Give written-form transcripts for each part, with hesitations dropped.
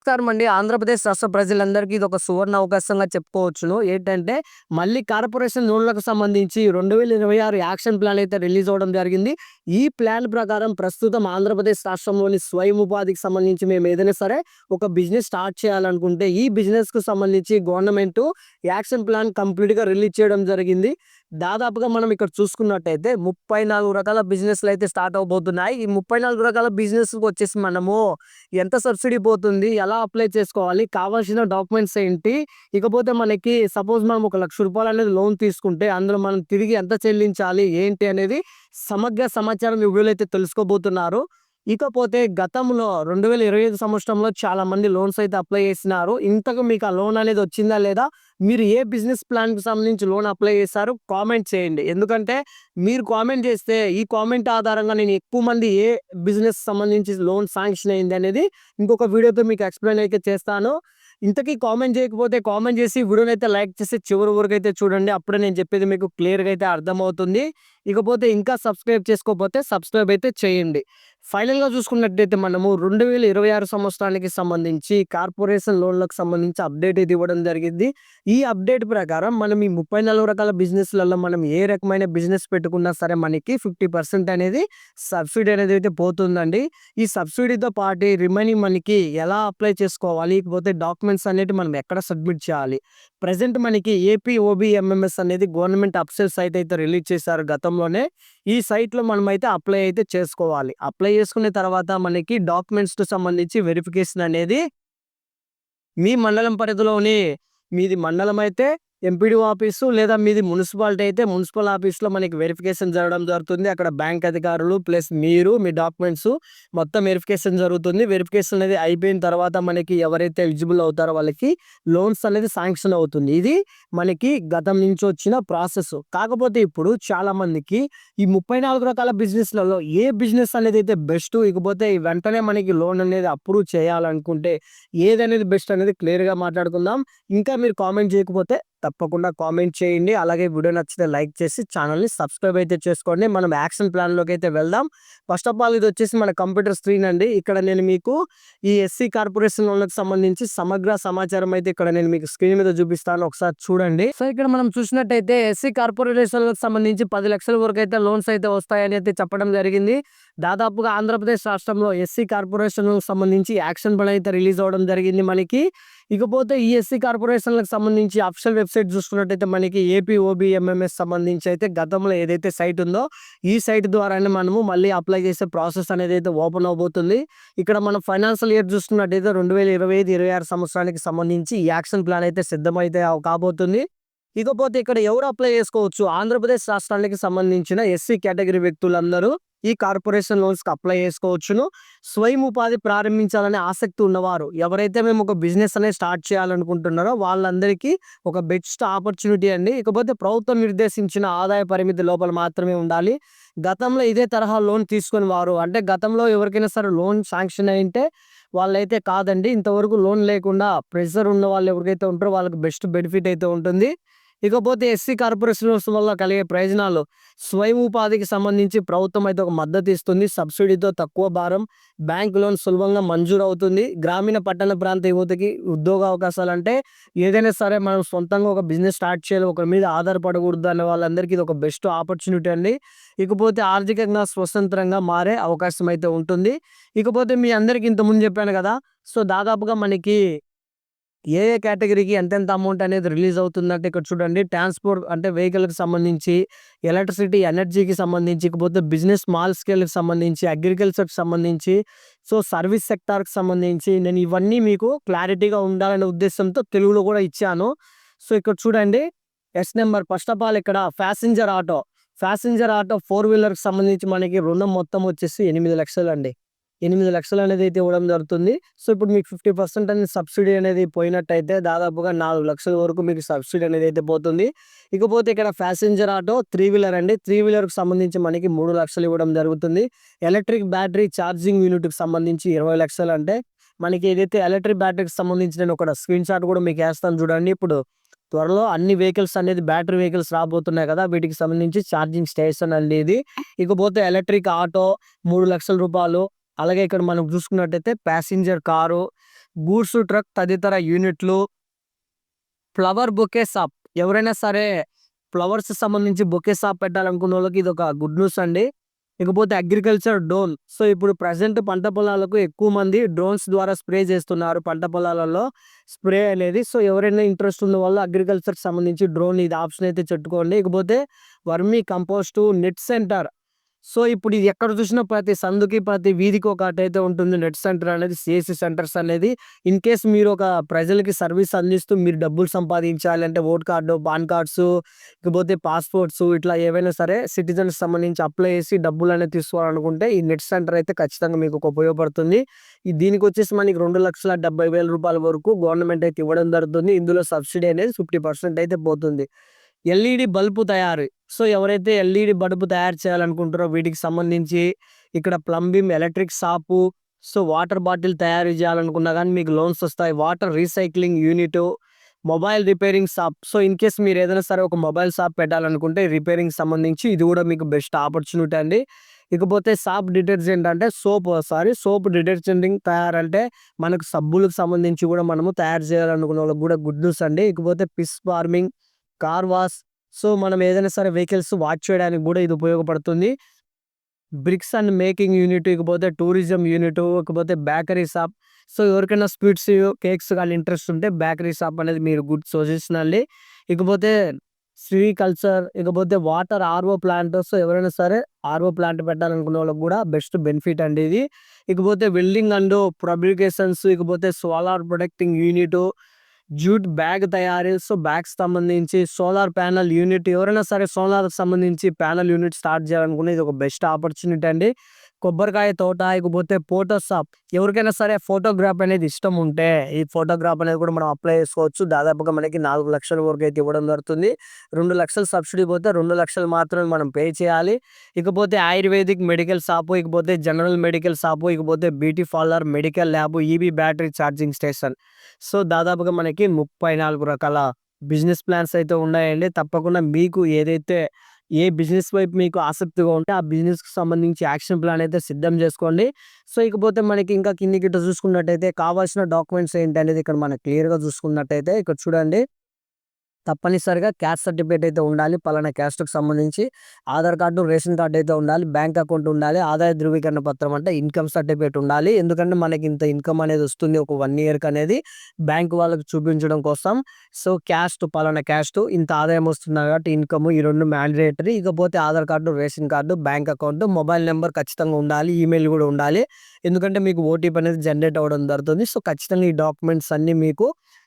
నమస్కారం అండి. ఆంధ్రప్రదేశ్ రాష్ట్ర ప్రజలందరికీ ఇదొక సువర్ణ అవకాశంగా చెప్పుకోవచ్చును. ఏంటంటే, మళ్ళీ కార్పొరేషన్ లోన్‌లకు సంబంధించి 2026 యాక్షన్ ప్లాన్ అయితే రిలీజ్ అవ్వడం జరిగింది. ఈ ప్లాన్ ప్రకారం ప్రస్తుతం ఆంధ్రప్రదేశ్ రాష్ట్రంలోని స్వయం ఉపాధికి సంబంధించి మేము ఏదైనా సరే ఒక బిజినెస్ స్టార్ట్ చేయాలనుకుంటే, ఈ బిజినెస్‌కు సంబంధించి గవర్నమెంటు యాక్షన్ ప్లాన్ కంప్లీట్‌గా రిలీజ్ చేయడం జరిగింది. దాదాపుగా మనం ఇక్కడ చూసుకున్నట్టయితే 34 రకాల బిజినెస్‌లయితే స్టార్ట్ అవ్వబోతున్నాయి. ఈ 34 రకాల బిజినెస్‌కొచ్చేసి మనము ఎంత సబ్సిడీ పోతుంది? ఎలా అప్లై చేసుకోవాలి? కావాల్సిన డాక్యుమెంట్స్ ఏంటి? ఇకపోతే మనకి సపోజ్ మనం ఒక రూ. 1,00,000 అనేది లోన్ తీసుకుంటే అందులో మనం తిరిగి ఎంత చెల్లించాలి? ఏంటి అనేది సమగ్ర సమాచారం ఈ వీడియోలో అయితే తెలుసుకోబోతున్నారు. ఇకపోతే గతంలో 2025 సంవత్సరంలో చాలా మంది లోన్స్ అయితే అప్లై చేసినారు. ఇంతకు మీకు ఆ లోన్ అనేది వచ్చిందా లేదా? మీరు ఏ బిజినెస్ ప్లాన్‌కి సంబంధించి లోన్ అప్లై చేశారు? కామెంట్ చేయండి. ఎందుకంటే మీరు కామెంట్ చేస్తే ఈ కామెంట్ ఆధారంగా నేను ఎక్కువ మంది ఏ బిజినెస్ సంబంధించి లోన్ శాంక్షన్ అయింది అనేది ఇంకొక వీడియోతో మీకు ఎక్స్‌ప్లెయిన్ అయితే చేస్తాను. ఇంతకీ కామెంట్ చేయకపోతే కామెంట్ చేసి వీడియోనైతే లైక్ చేసి చివరి వరకైతే చూడండి. అప్పుడే నేను చెప్పేది మీకు క్లియర్‌గా అయితే అర్థమవుతుంది. ఇకపోతే ఇంకా సబ్స్క్రైబ్ చేసుకోకపోతే సబ్స్క్రైబ్ అయితే చేయండి. ఫైనల్‌గా చూసుకున్నట్టయితే మనము 2026 సంవత్సరానికి సంబంధించి కార్పొరేషన్ లోన్‌లకు సంబంధించి అప్డేట్ అయితే ఇవ్వడం జరిగింది. ఈ అప్డేట్ ప్రకారం మనం ఈ 34 రకాల బిజినెస్‌లలో మనం ఏ రకమైన బిజినెస్ పెట్టుకున్నా సరే మనకి 50% అనేది సబ్సిడీ అనేది అయితే పోతుందండి. ఈ సబ్సిడీతో పాటు రిమైనింగ్ మనకి ఎలా అప్లై చేసుకోవాలి? ఇకపోతే డాక్యుమెంట్స్ అనేటివి మనం ఎక్కడ సబ్మిట్ చేయాలి? ప్రెజెంట్ మనకి ఏపీ ఓబీఎంఎంఎస్ అనేది గవర్నమెంట్ అఫీషియల్ సైట్ అయితే రిలీజ్ చేశారు గతంలోనే. ఈ సైట్‌లో మనమైతే అప్లై అయితే చేసుకోవాలి. అప్లై చేసుకున్న తర్వాత మనకి డాక్యుమెంట్స్‌కి సంబంధించి వెరిఫికేషన్ అనేది మీ మండలం పరిధిలోని మీది మండలం అయితే ఎంపీడీఓ ఆఫీసు లేదా మీది మున్సిపాలిటీ అయితే మున్సిపల్ ఆఫీస్‌లో మనకి వెరిఫికేషన్ జరగడం జరుగుతుంది. అక్కడ బ్యాంక్ అధికారులు ప్లస్ మీరు మీ డాక్యుమెంట్స్ మొత్తం వెరిఫికేషన్ జరుగుతుంది. వెరిఫికేషన్ అనేది అయిపోయిన తర్వాత మనకి ఎవరైతే ఎలిజిబుల్ అవుతారో వాళ్ళకి లోన్స్ అనేది శాంక్షన్ అవుతుంది. ఇది మనకి గతం నుంచి వచ్చిన ప్రాసెస్. కాకపోతే ఇప్పుడు చాలా మందికి ఈ 34 రకాల బిజినెస్‌లలో ఏ బిజినెస్ అనేది అయితే బెస్ట్, ఇకపోతే వెంటనే మనకి లోన్ అనేది అప్రూవ్ చేయాలనుకుంటే ఏదనేది బెస్ట్ అనేది క్లియర్‌గా మాట్లాడుకుందాం. ఇంకా మీరు కామెంట్ చేయకపోతే తప్పకుండా కామెంట్ చేయండి. అలాగే వీడియో నచ్చితే లైక్ చేసి ఛానల్‌ని సబ్స్క్రైబ్ అయితే చేసుకోండి. మనం యాక్షన్ ప్లాన్‌లోకి అయితే వెళ్దాం. ఫస్ట్ ఆఫ్ ఆల్ ఇది వచ్చేసి మన కంప్యూటర్ స్క్రీన్ అండి. ఇక్కడ నేను మీకు ఈ ఎస్సీ కార్పొరేషన్ లోన్‌లకు సంబంధించి సమగ్ర సమాచారం అయితే ఇక్కడ నేను మీకు స్క్రీన్ మీద చూపిస్తాను. ఒకసారి చూడండి. సో ఇక్కడ మనం చూసినట్టయితే ఎస్సీ కార్పొరేషన్‌లకు సంబంధించి 10 లక్షల వరకు అయితే లోన్స్ అయితే వస్తాయని అయితే చెప్పడం జరిగింది. దాదాపుగా ఆంధ్రప్రదేశ్ రాష్ట్రంలో ఎస్సీ కార్పొరేషన్‌లకు సంబంధించి యాక్షన్ ప్లాన్ అయితే రిలీజ్ అవ్వడం జరిగింది మనకి. ఇకపోతే ఈ ఎస్సీ కార్పొరేషన్‌లకు సంబంధించి అఫీషియల్ వెబ్‌సైట్ చూసుకున్నట్టయితే మనకి ఏపీ ఓబీఎంఎంఎస్ సంబంధించి అయితే గతంలో ఏదైతే సైట్ ఉందో ఈ సైట్ ద్వారానే మనము మళ్ళీ అప్లై చేసే ప్రాసెస్ అనేది అయితే ఓపెన్ అవబోతుంది. ఇక్కడ మనం ఫైనాన్షియల్ ఇయర్ చూసుకున్నట్టయితే 2025, 26 సంవత్సరానికి సంబంధించి ఈ యాక్షన్ ప్లాన్ అయితే సిద్ధమైతే కాబోతుంది. ఇకపోతే ఇక్కడ ఎవరు అప్లై చేసుకోవచ్చు? ఆంధ్రప్రదేశ్ రాష్ట్రానికి సంబంధించిన ఎస్సీ కేటగిరీ వ్యక్తులందరూ ఈ కార్పొరేషన్ లోన్స్‌కి అప్లై చేసుకోవచ్చును. స్వయం ఉపాధి ప్రారంభించాలనే ఆసక్తి ఉన్నవారు, ఎవరైతే మేము ఒక బిజినెస్ అనేది స్టార్ట్ చేయాలనుకుంటున్నారో వాళ్ళందరికీ ఒక బెస్ట్ ఆపర్చునిటీ అండి. ఇకపోతే ప్రభుత్వం నిర్దేశించిన ఆదాయ పరిమితి లోపల మాత్రమే ఉండాలి. గతంలో ఇదే తరహా లోన్ తీసుకుని వారు అంటే గతంలో ఎవరికైనా సరే లోన్ శాంక్షన్ అయింటే వాళ్ళైతే కాదండి. ఇంతవరకు లోన్ లేకుండా ప్రెషర్ ఉన్న వాళ్ళు ఎవరికైతే ఉంటారో వాళ్ళకి బెస్ట్ బెనిఫిట్ అయితే ఉంటుంది. ఇకపోతే ఎస్సీ కార్పొరేషన్స్ వల్ల కలిగే ప్రయోజనాలు, స్వయం ఉపాధికి సంబంధించి ప్రభుత్వం అయితే ఒక మద్దతు ఇస్తుంది. సబ్సిడీతో తక్కువ భారం, బ్యాంక్ లోన్ సులభంగా మంజూరు అవుతుంది. గ్రామీణ పట్టణ ప్రాంత యువతకి ఉద్యోగ అవకాశాలు అంటే ఏదైనా సరే మనం సొంతంగా ఒక బిజినెస్ స్టార్ట్ చేయాలి, ఒకరి మీద ఆధారపడకూడదు అనే వాళ్ళందరికీ ఇది ఒక బెస్ట్ ఆపర్చునిటీ అండి. ఇకపోతే ఆర్థికంగా స్వతంత్రంగా మారే అవకాశం అయితే ఉంటుంది. ఇకపోతే మీ అందరికి ఇంతకుముందు చెప్పాను కదా, సో దాదాపుగా మనకి ఏ ఏ కేటగిరీకి ఎంతెంత అమౌంట్ అనేది రిలీజ్ అవుతుందంటే ఇక్కడ చూడండి. ట్రాన్స్‌పోర్ట్ అంటే వెహికల్‌కి సంబంధించి, ఎలక్ట్రిసిటీ, ఎనర్జీకి సంబంధించి, ఇకపోతే బిజినెస్ స్మాల్ స్కేల్‌కి సంబంధించి, అగ్రికల్చర్‌కి సంబంధించి, సో సర్వీస్ సెక్టార్‌కి సంబంధించి నేను ఇవన్నీ మీకు క్లారిటీగా ఉండాలనే ఉద్దేశంతో తెలుగులో కూడా ఇచ్చాను. సో ఇక్కడ చూడండి. Yes number first of all ఇక్కడ ప్యాసింజర్ ఆటో 4 వీలర్‌కి సంబంధించి మనకి రుణం మొత్తం వచ్చేసి 8 లక్షలు అండి. 8 లక్షలు అనేది అయితే ఇవ్వడం జరుగుతుంది. సో ఇప్పుడు మీకు 50% అనేది సబ్సిడీ అనేది పోయినట్టయితే దాదాపుగా 4 లక్షల వరకు మీకు సబ్సిడీ అనేది అయితే పోతుంది. ఇకపోతే ఇక్కడ ప్యాసింజర్ ఆటో 3 వీలర్ అండి. 3 వీలర్‌కి సంబంధించి మనకి 3 లక్షలు ఇవ్వడం జరుగుతుంది. ఎలక్ట్రిక్ బ్యాటరీ ఛార్జింగ్ యూనిట్‌కి సంబంధించి 20 లక్షలు అంటే మనకి ఏదైతే ఎలక్ట్రిక్ బ్యాటరీకి సంబంధించి నేను ఒక స్క్రీన్ షాట్ కూడా మీకు వేస్తాను చూడండి. ఇప్పుడు త్వరలో అన్ని వెహికల్స్ అనేది బ్యాటరీ వెహికల్స్ రాబోతున్నాయి కదా! వీటికి సంబంధించి ఛార్జింగ్ స్టేషన్ అండి ఇది. ఇకపోతే ఎలక్ట్రిక్ ఆటో రూ. 3,00,000. అలాగే ఇక్కడ మనం చూసుకున్నట్టయితే ప్యాసింజర్ కారు, గూడ్స్ ట్రక్ తదితర యూనిట్లు, ఫ్లవర్ బొకే షాప్. ఎవరైనా సరే ఫ్లవర్స్ సంబంధించి బొకే షాప్ పెట్టాలనుకున్నోళ్ళకి ఇదొక గుడ్ న్యూస్ అండి. ఇకపోతే అగ్రికల్చర్ డ్రోన్. సో, ఇప్పుడు ప్రెజెంట్ పంట పొలాలకు ఎక్కువ మంది డ్రోన్స్ ద్వారా స్ప్రే చేస్తున్నారు పంట పొలాలలో స్ప్రే అనేది. సో, ఎవరైనా ఇంట్రెస్ట్ ఉన్న వాళ్ళు అగ్రికల్చర్‌కి సంబంధించి డ్రోన్ ఇది ఆప్షన్ అయితే చెట్టుకోండి. ఇకపోతే vermi compost, net centre. So, ఇప్పుడు ఇది ఎక్కడ చూసినా ప్రతి సందుకి, ప్రతి వీధికి ఒకటైతే ఉంటుంది నెట్ సెంటర్ అనేది, సీఎస్‌సి సెంటర్స్ అనేది. ఇన్‌కేస్ మీరు ఒక ప్రజలకి సర్వీస్ అందిస్తూ మీరు డబ్బులు సంపాదించాలి అంటే ఓట్ కార్డు, పాన్ కార్డ్స్, ఇకపోతే పాస్‌పోర్ట్స్ ఇట్లా ఏవైనా సరే సిటిజన్స్ సంబంధించి అప్లై చేసి డబ్బులనేవి తీసుకోవాలనుకుంటే ఈ నెట్ సెంటర్ అయితే ఖచ్చితంగా మీకు ఉపయోగపడుతుంది. దీనికొచ్చేసి మనకి రూ. 2,70,000 వరకు గవర్నమెంట్ అయితే ఇవ్వడం జరుగుతుంది. ఇందులో సబ్సిడీ అనేది 50% అయితే పోతుంది. ఎల్ఈడి బల్బు తయారీ. సో, ఎవరైతే ఎల్ఈడి బల్బు తయారు చేయాలనుకుంటారో వీటికి సంబంధించి ఇక్కడ plumbing, electric shop, so, water bottle తయారు చేయాలనుకున్నా గానీ మీకు లోన్స్ వస్తాయి. Water recycling unit, mobile repairing shop. So, in case మీరు ఏదైనా సరే ఒక మొబైల్ షాప్ పెట్టాలనుకుంటే రిపేరింగ్ సంబంధించి ఇది కూడా మీకు బెస్ట్ ఆపర్చునిటీ అండి. ఇకపోతే సాప్ డిటర్జెంట్ అంటే సోప్ డిటర్జెంటింగ్ తయారంటే మనకు సబ్బులకు సంబంధించి కూడా మనము తయారు చేయాలనుకున్న వాళ్ళకి కూడా గుడ్ న్యూస్ అండి. ఇకపోతే fish farming, car wash. So, మనం ఏదైనా సరే వెహికల్స్ వాష్ చేయడానికి కూడా ఇది ఉపయోగపడుతుంది. బ్రిక్స్ అండ్ మేకింగ్ యూనిట్, ఇకపోతే టూరిజం యూనిట్, ఇకపోతే బేకరీ షాప్. సో, ఎవరికైనా స్వీట్స్, కేక్స్ గాని ఇంట్రెస్ట్ ఉంటే బేకరీ షాప్ అనేది మీరు గుడ్ సజెషన్ అండి. ఇకపోతే సిరికల్చర్, ఇకపోతే వాటర్ ఆర్ఓ ప్లాంట్. సో, ఎవరైనా సరే ఆర్ఓ ప్లాంట్ పెట్టాలనుకునే వాళ్ళకి కూడా బెస్ట్ బెనిఫిట్ అండి ఇది. ఇకపోతే వెల్డింగ్ అండ్ ఫ్యాబ్రికేషన్స్, ఇకపోతే solar protecting unit, jute bag తయారీ. సో, బ్యాగ్స్ సంబంధించి సోలార్ ప్యానెల్ యూనిట్. ఎవరైనా సరే సోలార్‌కి సంబంధించి ప్యానెల్ యూనిట్ స్టార్ట్ చేయాలనుకున్న ఇది ఒక బెస్ట్ ఆపర్చునిటీ అండి. కొబ్బరికాయ తోట, ఇకపోతే ఫోటో షాప్. ఎవరికైనా సరే ఫోటోగ్రాఫ్ అనేది ఇష్టం ఉంటే ఈ ఫోటోగ్రాఫ్ అనేది కూడా మనం అప్లై చేసుకోవచ్చు. దాదాపుగా మనకి 4,00,000 వరకు అయితే ఇవ్వడం జరుగుతుంది. 2,00,000 సబ్సిడీ పోతే 2,00,000 మాత్రమే మనం పే చేయాలి. ఇకపోతే ఆయుర్వేదిక్ మెడికల్ షాపు, ఇకపోతే జనరల్ మెడికల్ షాపు, ఇకపోతే beauty parlour, medical lab, EV battery charging station. So, దాదాపుగా మనకి 34 రకాల బిజినెస్ ప్లాన్స్ అయితే ఉన్నాయండి. తప్పకుండా మీకు ఏదైతే ఏ బిజినెస్ వైపు మీకు ఆసక్తిగా ఉంటే ఆ బిజినెస్‌కి సంబంధించి యాక్షన్ ప్లాన్ అయితే సిద్ధం చేసుకోండి. సో, ఇకపోతే మనకి ఇంకా కిందకి ఇట్లా చూసుకున్నట్టయితే కావాల్సిన డాక్యుమెంట్స్ ఏంటనేది ఇక్కడ మనకు క్లియర్‌గా చూసుకున్నట్టయితే ఇక్కడ చూడండి. తప్పనిసరిగా క్యాస్ట్ సర్టిఫికేట్ అయితే ఉండాలి. పలానా క్యాస్ట్‌కి సంబంధించి ఆధార్ కార్డు, రేషన్ కార్డ్ అయితే ఉండాలి. బ్యాంక్ అకౌంట్ ఉండాలి. ఆదాయ ధృవీకరణ పత్రం అంటే ఇన్‌కమ్ సర్టిఫికేట్ ఉండాలి. ఎందుకంటే మనకి ఇంత ఇన్‌కమ్ అనేది వస్తుంది ఒక 1 ఇయర్‌కి అనేది బ్యాంక్ వాళ్ళకి చూపించడం కోసం. సో, పలానా క్యాస్ట్ ఇంత ఆదాయం వస్తుంది కాబట్టి ఇన్‌కమ్ ఈ 2 మ్యాండేటరీ. ఇకపోతే Aadhaar card, ration card, bank account, mobile number ఖచ్చితంగా ఉండాలి. ఈమెయిల్ కూడా ఉండాలి. ఎందుకంటే మీకు ఓటీపీ అనేది జనరేట్ అవ్వడం జరుగుతుంది. సో, ఖచ్చితంగా ఈ డాక్యుమెంట్స్ అన్నీ మీకు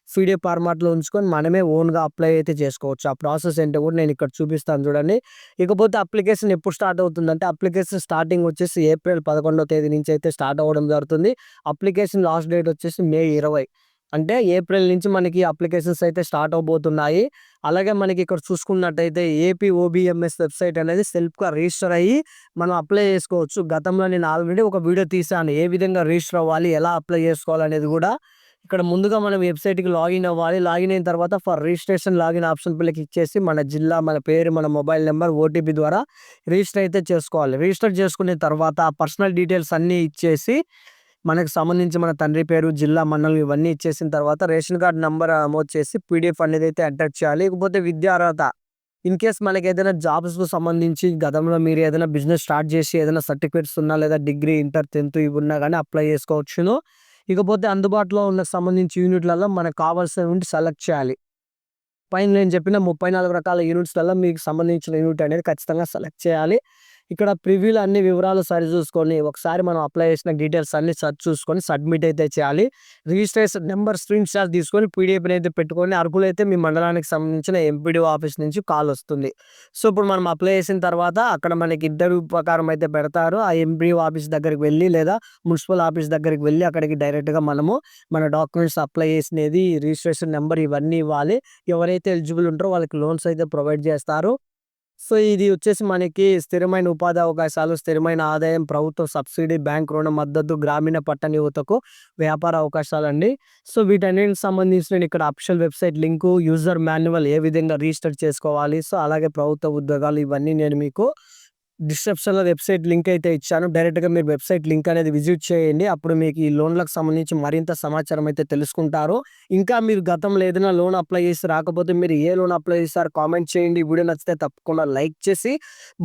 పీడీఎఫ్ ఫార్మాట్‌లో ఉంచుకొని మనమే ఓన్‌గా అప్లై అయితే చేసుకోవచ్చు. ఆ ప్రాసెస్ ఏంటో కూడా నేను ఇక్కడ చూపిస్తాను చూడండి. ఇకపోతే అప్లికేషన్ ఎప్పుడు స్టార్ట్ అవుతుందంటే అప్లికేషన్ స్టార్టింగ్ వచ్చేసి ఏప్రిల్ 11వ తేదీ నుంచి అయితే స్టార్ట్ అవ్వడం జరుగుతుంది. అప్లికేషన్ లాస్ట్ డేట్ వచ్చేసి మే 20. అంటే ఏప్రిల్ నుంచి మనకి అప్లికేషన్స్ అయితే స్టార్ట్ అవబోతున్నాయి. అలాగే మనకి ఇక్కడ చూసుకున్నట్టయితే ఏపీ ఓబీఎంఎస్ వెబ్‌సైట్ అనేది సెల్ఫ్‌గా రిజిస్టర్ అయ్యి మనం అప్లై చేసుకోవచ్చు. గతంలో నేను ఆల్రెడీ ఒక వీడియో తీశాను. ఏ విధంగా రిజిస్టర్ అవ్వాలి, ఎలా అప్లై చేసుకోవాలనేది కూడా. ఇక్కడ ముందుగా మనం వెబ్‌సైట్‌కి లాగిన్ అవ్వాలి. లాగిన్ అయిన తర్వాత ఫర్ రిజిస్ట్రేషన్ లాగిన్ ఆప్షన్ పైన క్లిక్ చేసి మన జిల్లా, మన పేరు, మన మొబైల్ నంబర్, ఓటీపీ ద్వారా రిజిస్టర్ అయితే చేసుకోవాలి. రిజిస్టర్ చేసుకున్న తర్వాత పర్సనల్ డీటెయిల్స్ అన్నీ ఇచ్చేసి మనకు సంబంధించి మన తండ్రి పేరు, జిల్లా, మండలం ఇవన్నీ ఇచ్చేసిన తర్వాత రేషన్ కార్డ్ నంబర్ నమోదు చేసి పీడీఎఫ్ అనేది అయితే ఎంటర్ చేయాలి. ఇకపోతే విద్యా అర్హత. ఇన్‌కేస్ మనకి ఏదైనా జాబ్స్‌కు సంబంధించి గతంలో మీరు ఏదైనా బిజినెస్ స్టార్ట్ చేసి ఏదైనా సర్టిఫికేట్స్ ఉన్నా లేదా డిగ్రీ, ఇంటర్, 10థ్ ఇవి ఉన్నా గానీ అప్లై చేసుకోవచ్చును. ఇకపోతే అందుబాటులో ఉన్న సంబంధించి యూనిట్‌లలో మనకు కావాల్సిన యూనిట్ సెలెక్ట్ చేయాలి. పైన నేను చెప్పిన 34 రకాల యూనిట్స్‌లలో మీకు సంబంధించిన యూనిట్ అనేది ఖచ్చితంగా సెలెక్ట్ చేయాలి. ఇక్కడ ప్రివ్యూలో అన్ని వివరాలు సరిచూసుకొని ఒకసారి మనం అప్లై చేసిన డీటెయిల్స్ అన్నీ చూసుకొని సబ్మిట్ అయితే చేయాలి. రిజిస్ట్రేషన్ నెంబర్ స్క్రీన్‌షాట్ తీసుకొని పీడీఎఫ్‌ని అయితే పెట్టుకొని అర్హులైతే మీ మండలానికి సంబంధించిన ఎంపీడీఓ ఆఫీస్ నుంచి కాల్ వస్తుంది. సో, ఇప్పుడు మనం అప్లై చేసిన తర్వాత అక్కడ మనకి ఇంటర్వ్యూ ప్రకారం అయితే పెడతారు. ఆ ఎంపీడీఓ ఆఫీస్ దగ్గరికి వెళ్లి లేదా మున్సిపల్ ఆఫీస్ దగ్గరికి వెళ్లి అక్కడికి డైరెక్ట్‌గా మనము మన డాక్యుమెంట్స్ అప్లై చేసినది, రిజిస్ట్రేషన్ నెంబర్ ఇవన్నీ ఇవ్వాలి. ఎవరైతే ఎలిజిబుల్ ఉంటారో వాళ్ళకి లోన్స్ అయితే ప్రొవైడ్ చేస్తారు. సో, ఇది వచ్చేసి మనకి స్థిరమైన ఉపాధి అవకాశాలు, స్థిరమైన ఆదాయం, ప్రభుత్వ సబ్సిడీ, బ్యాంక్ రుణ మద్దతు, గ్రామీణ పట్టణ యువతకు వ్యాపార అవకాశాలండి. సో, వీటన్నిటికి సంబంధించి నేను ఇక్కడ official website link, user manual ఏ విధంగా రిజిస్టర్ చేసుకోవాలి, సో, అలాగే ప్రభుత్వ ఉద్యోగాలు ఇవన్నీ నేను మీకు డిస్క్రిప్షన్‌లో వెబ్‌సైట్ లింక్ అయితే ఇచ్చాను. డైరెక్ట్‌గా మీరు వెబ్‌సైట్ లింక్ అనేది విజిట్ చేయండి. అప్పుడు మీకు ఈ లోన్‌లకు సంబంధించి మరింత సమాచారం అయితే తెలుసుకుంటారు. ఇంకా మీరు గతంలో ఏదైనా లోన్ అప్లై చేసి రాకపోతే మీరు ఏ లోన్ అప్లై చేశారో కామెంట్ చేయండి. ఈ వీడియో నచ్చితే తప్పకుండా లైక్ చేసి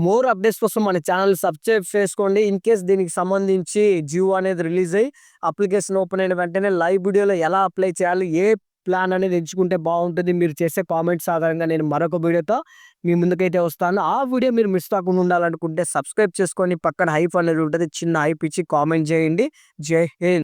మోర్ అప్డేట్స్ కోసం మన ఛానల్ సబ్స్క్రైబ్ చేసుకోండి. ఇన్ కేస్ దీనికి సంబంధించి జియో అనేది రిలీజ్ అయ్యి అప్లికేషన్ ఓపెన్ అయిన వెంటనే లైవ్ వీడియోలో ఎలా అప్లై చేయాలి, ఏ ప్లాన్ అనేది ఎంచుకుంటే బాగుంటుంది, మీరు చేసే కామెంట్స్ ఆధారంగా నేను మరొక వీడియోతో మీ ముందుకైతే వస్తాను. ఆ వీడియో మీరు మిస్ కాకుండా ఉండాలనుకుంటే సబ్స్క్రైబ్ చేసుకొని పక్కన హైప్ అనేది ఉంటుంది. చిన్న హైప్ ఇచ్చి కామెంట్ చేయండి. జై హింద్.